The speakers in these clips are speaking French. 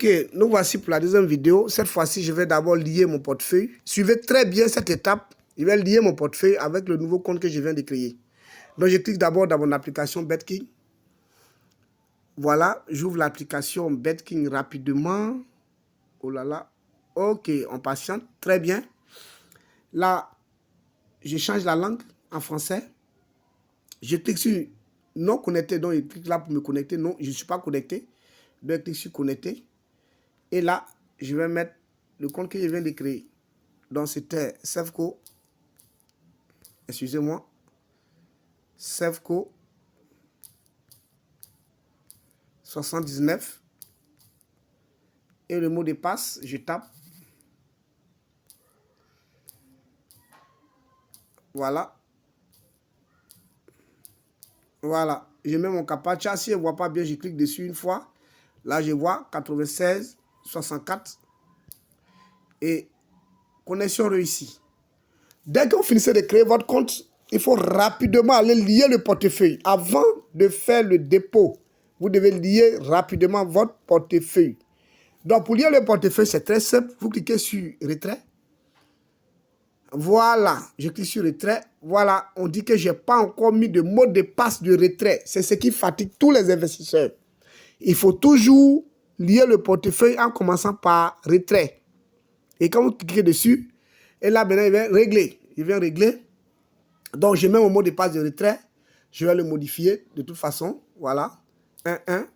Ok, nous voici pour la deuxième vidéo. Cette fois-ci, je vais d'abord lier mon portefeuille. Suivez très bien cette étape. Je vais lier mon portefeuille avec le nouveau compte que je viens de créer. Donc, je clique d'abord dans mon application BetKing. Voilà, j'ouvre l'application BetKing rapidement. Oh là là. Ok, on patiente. Très bien. Là, je change la langue en français. Je clique sur non connecté. Donc, je clique là pour me connecter. Non, je ne suis pas connecté. Donc, je clique sur connecter. Et là, je vais mettre le compte que je viens de créer. Donc, c'était Sevco. Excusez-moi. Sevco 79. Et le mot de passe, je tape. Voilà. Voilà. Je mets mon CAPTCHA. Si je ne vois pas bien, je clique dessus une fois. Là, je vois 96 64. Et connexion réussie. Dès que vous finissez de créer votre compte, il faut rapidement aller lier le portefeuille. Avant de faire le dépôt, vous devez lier rapidement votre portefeuille. Donc, pour lier le portefeuille, c'est très simple. Vous cliquez sur retrait. Voilà, je clique sur retrait. Voilà, on dit que je n'ai pas encore mis de mot de passe de retrait. C'est ce qui fatigue tous les investisseurs. Il faut toujours lier le portefeuille en commençant par retrait. Et quand vous cliquez dessus, et là, maintenant, il vient régler. Il vient régler. Donc, je mets mon mot de passe de retrait. Je vais le modifier de toute façon. Voilà. 1, 1,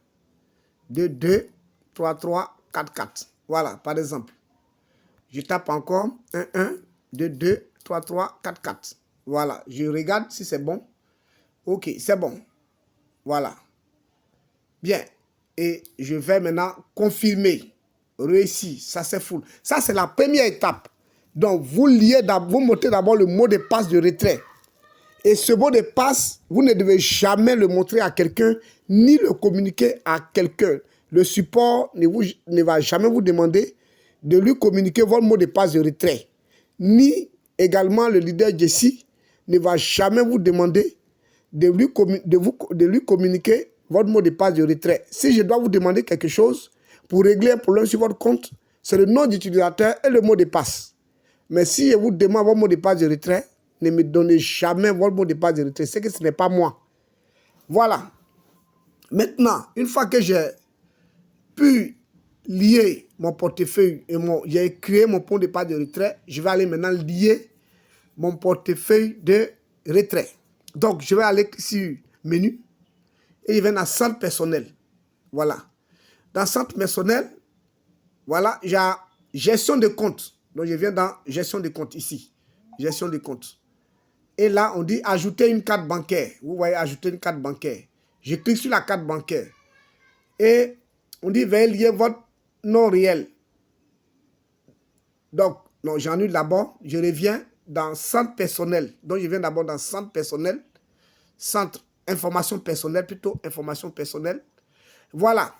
2, 2, 3, 3, 4, 4. Voilà, par exemple. Je tape encore 1, 1, 2, 2, 3, 3, 4, 4. Voilà. Je regarde si c'est bon. OK, c'est bon. Voilà. Bien. Et je vais maintenant confirmer. Réussi. Ça, c'est full. Ça, c'est la première étape. Donc, vous montez d'abord le mot de passe de retrait. Et ce mot de passe, vous ne devez jamais le montrer à quelqu'un, ni le communiquer à quelqu'un. Le support ne va jamais vous demander de lui communiquer votre mot de passe de retrait. Ni également le leader Jesse ne va jamais vous demander de lui communiquer votre mot de passe de retrait. Si je dois vous demander quelque chose pour régler un problème sur votre compte, c'est le nom d'utilisateur et le mot de passe. Mais si je vous demande votre mot de passe de retrait, ne me donnez jamais votre mot de passe de retrait. C'est que ce n'est pas moi. Voilà. Maintenant, une fois que j'ai pu lier mon portefeuille et j'ai créé mon mot de passe de retrait, je vais aller maintenant lier mon portefeuille de retrait. Donc, je vais aller sur menu et je vais dans centre personnel. Voilà. Dans centre personnel, voilà, j'ai gestion de compte. Donc, je viens dans gestion de compte ici. Gestion de compte. Et là, on dit ajouter une carte bancaire. Vous voyez, ajouter une carte bancaire. Je clique sur la carte bancaire. Et on dit veuillez lier votre nom réel. Donc, non, j'annule d'abord. Je reviens dans centre personnel. Donc, je viens d'abord dans centre personnel. Centre information personnelle, plutôt information personnelle. Voilà.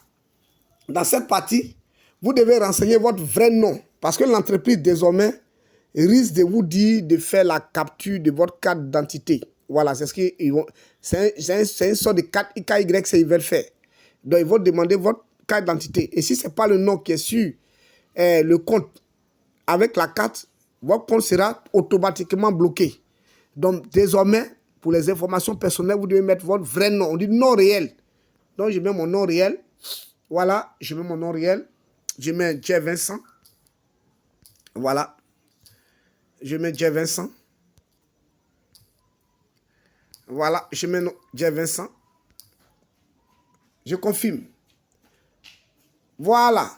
Dans cette partie, vous devez renseigner votre vrai nom. Parce que l'entreprise, désormais, risque de vous dire de faire la capture de votre carte d'identité. Voilà, c'est ce qu'ils vont. C'est une sorte de carte IKY qu'ils veulent faire. Donc, ils vont demander votre carte d'identité. Et si ce n'est pas le nom qui est sur le compte avec la carte, votre compte sera automatiquement bloqué. Donc, désormais, pour les informations personnelles, vous devez mettre votre vrai nom. On dit nom réel. Donc, je mets mon nom réel. Voilà, je mets mon nom réel. Je mets J. Vincent. Voilà. Je mets J. Vincent. Voilà, je mets J. Vincent. Je confirme. Voilà.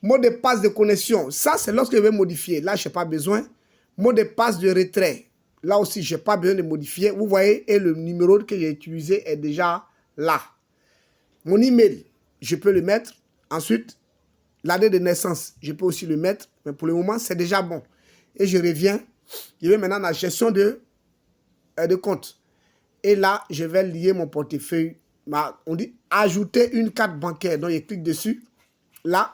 Mot de passe de connexion. Ça, c'est lorsque je vais modifier. Là, je n'ai pas besoin. Mot de passe de retrait. Là aussi, je n'ai pas besoin de modifier. Vous voyez, et le numéro que j'ai utilisé est déjà là. Mon email, je peux le mettre. Ensuite, l'année de naissance, je peux aussi le mettre. Mais pour le moment, c'est déjà bon. Et je reviens. Je vais maintenant dans la gestion de compte. Et là, je vais lier mon portefeuille. On dit ajouter une carte bancaire. Donc, je clique dessus. Là.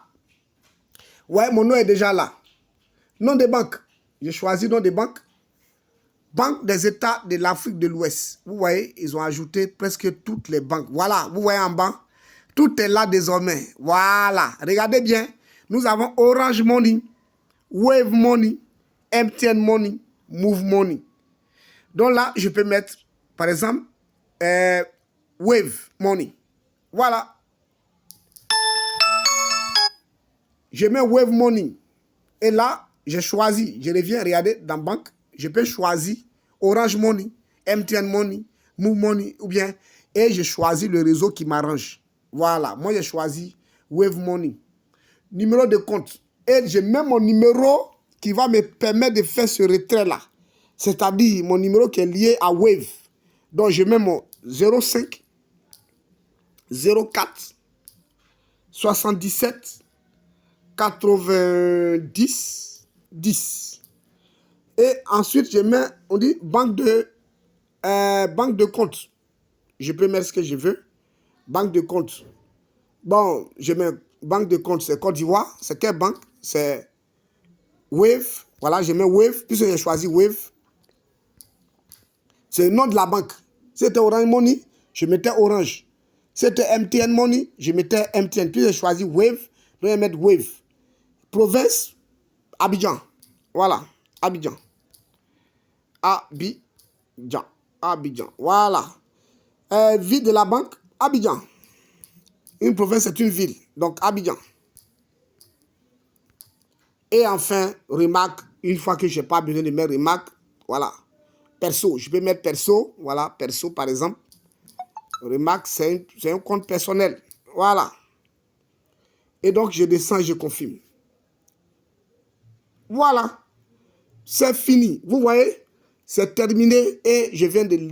Ouais, mon nom est déjà là. Nom de banque. J'ai choisi nom de banque. Banque des États de l'Afrique de l'Ouest. Vous voyez, ils ont ajouté presque toutes les banques. Voilà, vous voyez en bas. Tout est là désormais. Voilà. Regardez bien. Nous avons Orange Money, Wave Money, MTN Money, Move Money. Donc là, je peux mettre, par exemple, Wave Money. Voilà. Je mets Wave Money. Et là, j'ai choisi. Je reviens, regardez, dans Banque. Je peux choisir Orange Money, MTN Money, Move Money, ou bien, et je choisis le réseau qui m'arrange. Voilà, moi j'ai choisi Wave Money. Numéro de compte. Et je mets mon numéro qui va me permettre de faire ce retrait-là. C'est-à-dire mon numéro qui est lié à Wave. Donc je mets mon 05 04 77 90 10. Et ensuite, je mets, on dit, banque de compte. Je peux mettre ce que je veux. Banque de compte. Bon, je mets banque de compte, c'est Côte d'Ivoire. C'est quelle banque? C'est Wave. Voilà, je mets Wave, puisque j'ai choisi Wave. C'est le nom de la banque. Si c'était Orange Money, je mettais Orange. Si c'était MTN Money, je mettais MTN. Puis j'ai choisi Wave, donc je vais mettre Wave. Province, Abidjan. Voilà, Abidjan. Abidjan. Abidjan. Voilà. Ville de la banque, Abidjan. Une province, c'est une ville. Donc, Abidjan. Et enfin, remarque, une fois que je n'ai pas besoin de mettre remarque, voilà. Perso, je peux mettre perso. Voilà, perso, par exemple. Remarque, c'est un compte personnel. Voilà. Et donc, je descends et je confirme. Voilà. C'est fini. Vous voyez, c'est terminé et je viens de lire.